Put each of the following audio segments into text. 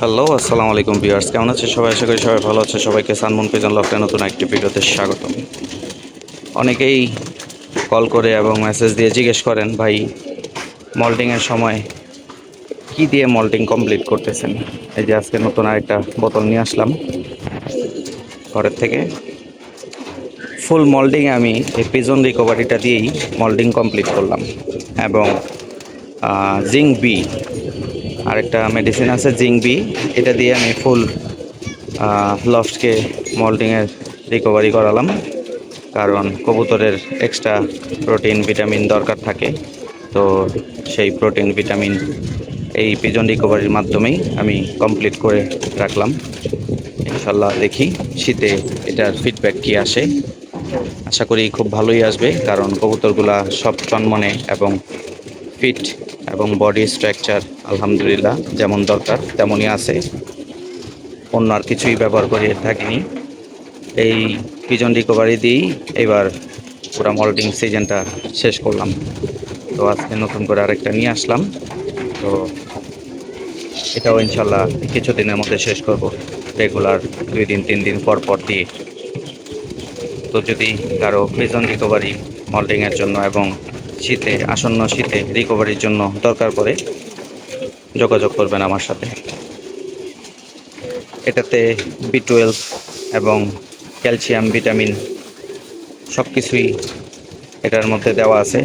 Hello, আসসালামু আলাইকুম viewers. কেমন আছে সবাই? আশা করি সবাই ভালো আছে। সবাইকে সানমুন পিজন লফটের নতুন একটি ভিডিওতে স্বাগতম। অনেকেই কল করে এবং মেসেজ দিয়ে জিজ্ঞেস করেন, ভাই মল্টিংয়ের সময় কি দিয়ে মল্টিং কমপ্লিট করতেছেন? এই যে আজকে নতুন আরেকটা বোতল নিয়ে আসলাম ঘরের থেকে। ফুল মল্টিংয়ে আমি এই পিজন রিকভারিটা দিয়েই মল্টিং কমপ্লিট করলাম এবং জিঙ্ক বি আরেকটা মেডিসিন আছে জিঙ্ক বি, এটা দিয়ে আমি ফুল লফটকে মল্টিংয়ের রিকভারি করালাম। কারণ কবুতরের এক্সট্রা প্রোটিন ভিটামিন দরকার থাকে, তো সেই প্রোটিন ভিটামিন এই পিজন রিকভারির মাধ্যমেই আমি কমপ্লিট করে রাখলাম। ইনশাল্লাহ দেখি শীতে এটার ফিডব্যাক কি আসে। আশা করি খুব ভালোই আসবে, কারণ কবুতরগুলা সব চনমনে এবং ফিট এবং বডি স্ট্রাকচার আলহামদুলিল্লাহ যেমন দরকার তেমনই আছে। অন্য আর কিছুই ব্যবহার করে থাকিনি। এই পিজন রিকভারি দিয়েই এবার পুরো মল্টিং সিজনটা শেষ করলাম। তো আজকে নতুন করে আরেকটা নিয়ে আসলাম, তো এটাও ইনশাল্লাহ কিছুদিনের মধ্যে শেষ করব, রেগুলার 2 দিন 3 দিন পর পর দিয়ে। তো যদি কারো পিজন রিকভারি মল্টিংয়ের জন্য এবং আসন্ন শীতে রিকভারির জন্য দরকার পড়ে, যোগাযোগ করবেন আমার সাথে। এটাতে B12 এবং ক্যালসিয়াম ভিটামিন সব কিছুই এটার মধ্যে দেওয়া আছে।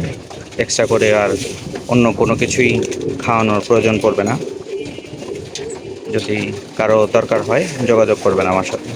এক্সট্রা করে আর অন্য কোনো কিছুই খাওয়ানোর প্রয়োজন পড়বে না। যদি কারো দরকার হয় যোগাযোগ করবেন আমার সাথে।